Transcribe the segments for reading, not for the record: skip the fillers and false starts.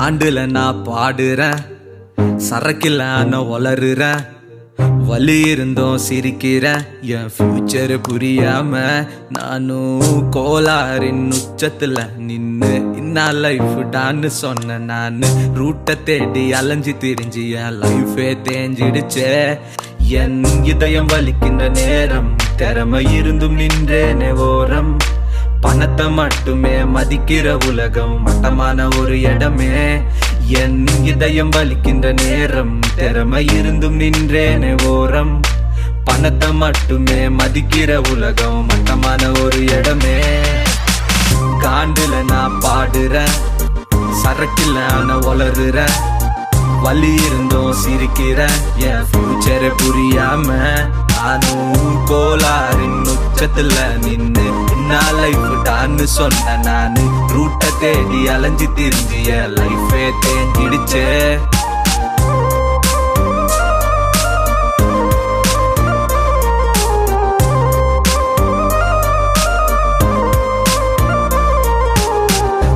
காண்டுல நான் பாடுறேன், சரக்கில்ல நான் வளருறேன், வலி இருந்தோம் சிரிக்கிறேன். என் ஃபியூச்சர் புரியாம நானும் கோளாறின் உச்சத்துல நின்னு இன்னா லைஃப் டான்னு சொன்ன நானு. ரூட்டை தேடி அலைஞ்சு திரிஞ்சு என் லைஃபே தேஞ்சிடுச்சே. என் இதயம் வலிக்கின்ற நேரம், திறமை இருந்தும் நின்றேனே ஓரம். பணத்தை மட்டுமே மதிக்கிற உலகம், மட்டமான ஒரு இடமே. என் இதயம் வலிக்கின்ற நேரம், திறமை இருந்தும் நின்றேனே ஓரம். பணத்தை மட்டுமே மதிக்கிற உலகம், மட்டமான ஒரு இடமே. காண்டுல நான் பாடுறேன், சரக்கில்ல நான் வளருறேன், வலி இருந்தோம் சிரிக்கிறேன். என் ஃபியூச்சரை புரியாம நானும் கோளாறின் உச்சத்துல நின்னு இன்னா லைஃப் டான்னு சொன்ன நானு. ரூட்டை தேடி அலைஞ்சு திரிஞ்சு என் லைஃபே தேஞ்சிடுச்சே.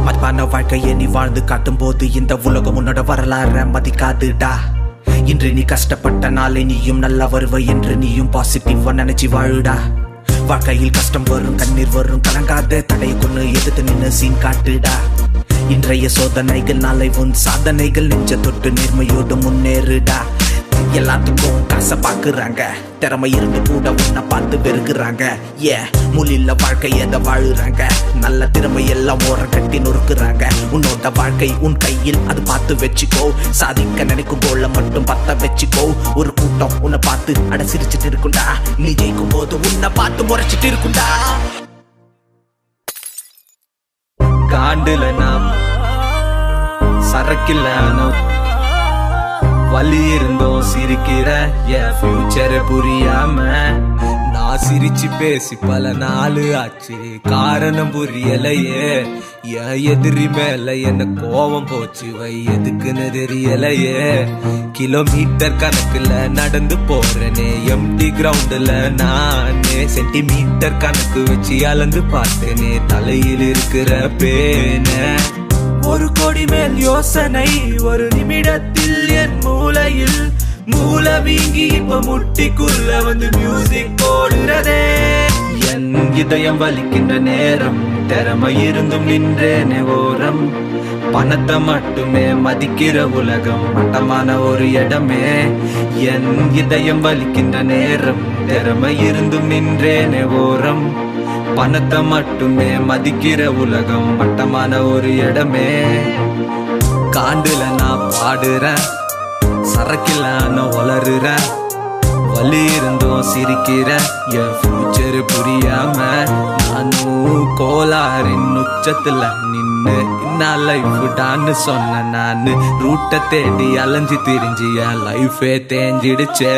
மதிப்பான வாழ்க்கையை நீ வாழ்ந்து காட்டும் போது இந்த உலகம் உன்னோட வரலாற மதிக்காதுடா. இன்று நீ கஷ்டப்பட்ட நாளை நீயும் நல்லா வருவ என்று நீயும் பாசிட்டிவா நினைச்சு வாழுடா. வாழ்க்கையில் கஷ்டம் வரும், கண்ணீர் வரும், கலங்காத தடை கொண்டு எதிர்த்து நின்று சீன் காட்டுடா. இன்றைய சோதனைகள் நாளை உன் சாதனைகள், நெஞ்ச தொட்டு நேர்மையோடு முன்னேறுடா. எல்லாத்துக்கும் காசை பாக்குறாங்க, திறமை இருந்து கூட உன்னை பார்த்து பெருகுறாங்க. முள்ளில்ல வாழ்க்கை எதை வாழுறாங்க, நல்ல திறமை எல்லாம் ஓர கட்டி நொறுக்குறாங்க. உன்னோட வாழ்க்கை உன் கையில், அது பார்த்து வச்சுக்கோ. சாதிக்க நினைக்கும் கோல மட்டும் பத்த வச்சுக்கோ. ஒரு கூட்டம் உன்னை பார்த்து அட சிரிச்சுட்டு இருக்குண்டா, நீ ஜெயிக்கும் போது உன்னை பார்த்து முறைச்சிட்டு இருக்குண்டா. காண்டுல நாம் சரக்கில்ல வலி இருந்தோம் சிரிக்கிற என் ஃபியூச்சரை புரியாம. நான் சிரிச்சு பேசி பல நாள் ஆச்சு, காரணம் புரியலையே. என் எதிரி மேல என்ன கோபம் போச்சு, வை எதுக்குன்னு தெரியலையே. கிலோமீட்டர் கணக்குல நடந்து போறேனே எம்டி கிரவுண்டுல நானே. சென்டிமீட்டர் கணக்கு வச்சு அளந்து பார்த்தேனே தலையில் இருக்கிற பேனை. ஒரு கோடி மேல் யோசனை ஒரு நிமிடத்தில் என் மூளையில். மூளை வீங்கி இப்ப முட்டிக்குள்ள வந்து மியூசிக் போடுறதே. என் இதயம் வலிக்கின்ற நேரம், திறமை இருந்தும் நின்றேனே ஓரம். பணத்தை மட்டுமே மதிக்கிற உலகம், மட்டமான ஒரு இடமே. என் இதயம் வலிக்கின்ற நேரம், திறமை இருந்தும் நின்றேனே ஓரம். பணத்தை மட்டுமே மதிக்கிற உலகம், மட்டமான ஒரு இடமே. காண்டுல நான் பாடுறேன், சரக்கில்ல நான் வளருறேன், வலி இருந்தும் சிரிக்கிறேன். என் ஃபியூச்சர் புரியாம நானும் கோளாறின் உச்சத்துல நின்னு இன்னா லைஃப் டான்னு சொன்ன நானு. ரூட்டை தேடி அலைஞ்சு திரிஞ்சு என் லைஃபே தேஞ்சிடுச்சே.